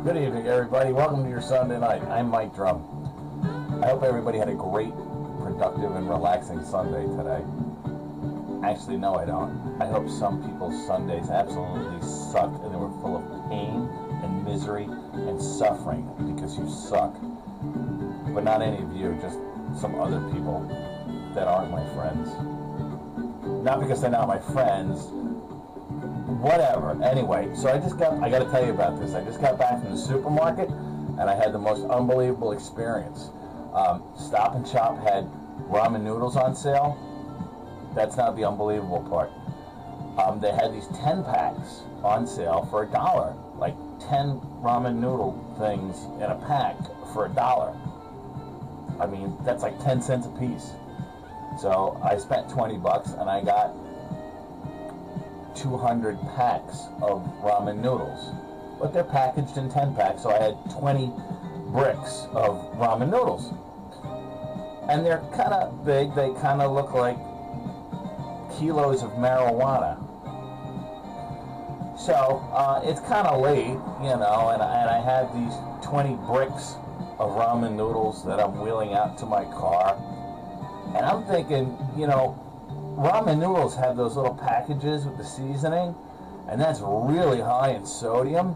Good evening, everybody. Welcome to your Sunday night. I'm Mike Drum. I hope everybody had a great, productive, and relaxing Sunday today. Actually, no, I don't. I hope some people's Sundays absolutely sucked and they were full of pain and misery and suffering because you suck. But not any of you, just some other people that aren't my friends. Not because they're not my friends. Whatever. Anyway, so I got to tell you about this. I just got back from the supermarket and I had the most unbelievable experience. Stop and Shop had ramen noodles on sale. That's not the unbelievable part. They had these 10 packs on sale for $1. Like 10 ramen noodle things in a pack for $1. I mean, that's like 10 cents a piece. So I spent 20 bucks and I got 200 packs of ramen noodles, but they're packaged in 10 packs, so I had 20 bricks of ramen noodles, and they're kind of big. They kind of look like kilos of marijuana. So it's kind of late, you know, and I have these 20 bricks of ramen noodles that I'm wheeling out to my car, and I'm thinking, you know, ramen noodles have those little packages with the seasoning, and that's really high in sodium.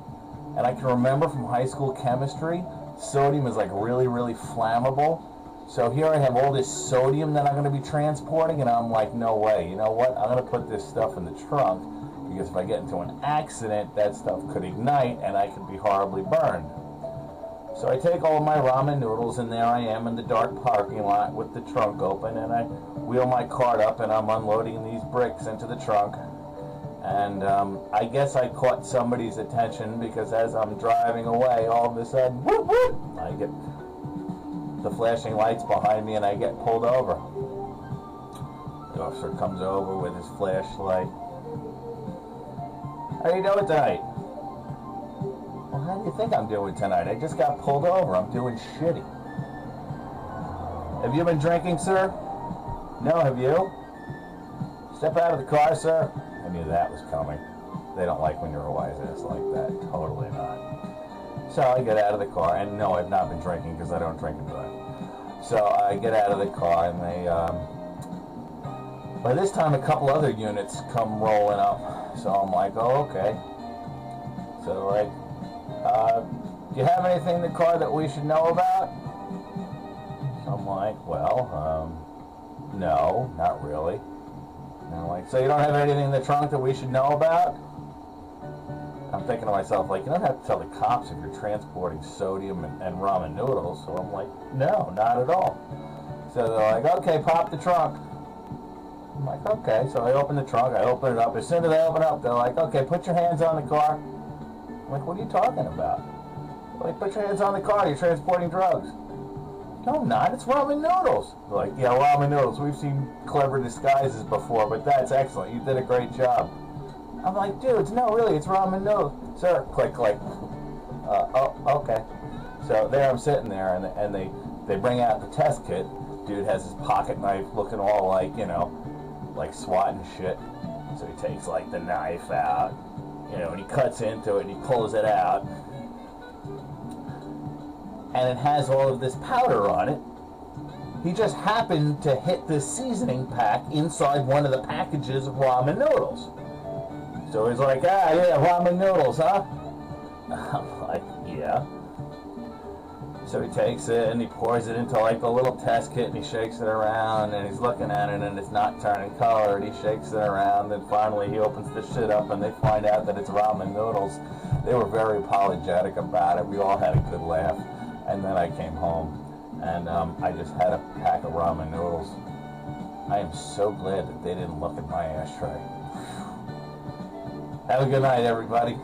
And I can remember from high school chemistry, sodium is like really, really flammable. So here I have all this sodium that I'm going to be transporting, and I'm like, no way. You know what? I'm going to put this stuff in the trunk, because if I get into an accident, that stuff could ignite, and I could be horribly burned. So I take all of my ramen noodles, and there I am in the dark parking lot with the trunk open, and I wheel my cart up, and I'm unloading these bricks into the trunk. And I guess I caught somebody's attention, because as I'm driving away, all of a sudden, whoop, whoop, I get the flashing lights behind me, and I get pulled over. The officer comes over with his flashlight. How you doing tonight? Well, how do you think I'm doing tonight? I just got pulled over. I'm doing shitty. Have you been drinking, sir? No, have you? Step out of the car, sir. I knew that was coming. They don't like when you're a wise ass like that. Totally not. So I get out of the car, and no, I've not been drinking because I don't drink and drive. So I get out of the car, and they, by this time, a couple other units come rolling up. So I'm like, oh, okay. So like, do you have anything in the car that we should know about? So I'm like, well, no, not really. And I'm like, so you don't have anything in the trunk that we should know about? I'm thinking to myself, like, you don't have to tell the cops if you're transporting sodium and ramen noodles. So I'm like, no, not at all. So they're like, okay, pop the trunk. I'm like, okay. So I open the trunk, I open it up. As soon as I open it up, they're like, okay, put your hands on the car. I'm like, what are you talking about? Like, put your hands on the car, you're transporting drugs. No, I'm not, it's ramen noodles. They're like, yeah, ramen noodles. We've seen clever disguises before, but that's excellent. You did a great job. I'm like, dudes, no, really, it's ramen noodles. Sir, click, click. Oh, okay. So there I'm sitting there, and they bring out the test kit. Dude has his pocket knife looking all like, you know, like SWAT and shit. So he takes, like, the knife out, you know, and he cuts into it, and he pulls it out. And it has all of this powder on it. He just happened to hit this seasoning pack inside one of the packages of ramen noodles. So he's like, ah, yeah, ramen noodles, huh? I'm like, yeah. So he takes it and he pours it into like a little test kit, and he shakes it around, and he's looking at it, and it's not turning color, and he shakes it around, and finally he opens the shit up, and they find out that it's ramen noodles. They were very apologetic about it. We all had a good laugh. And then I came home, and I just had a pack of ramen noodles. I am so glad that they didn't look at my ashtray. Have a good night, everybody.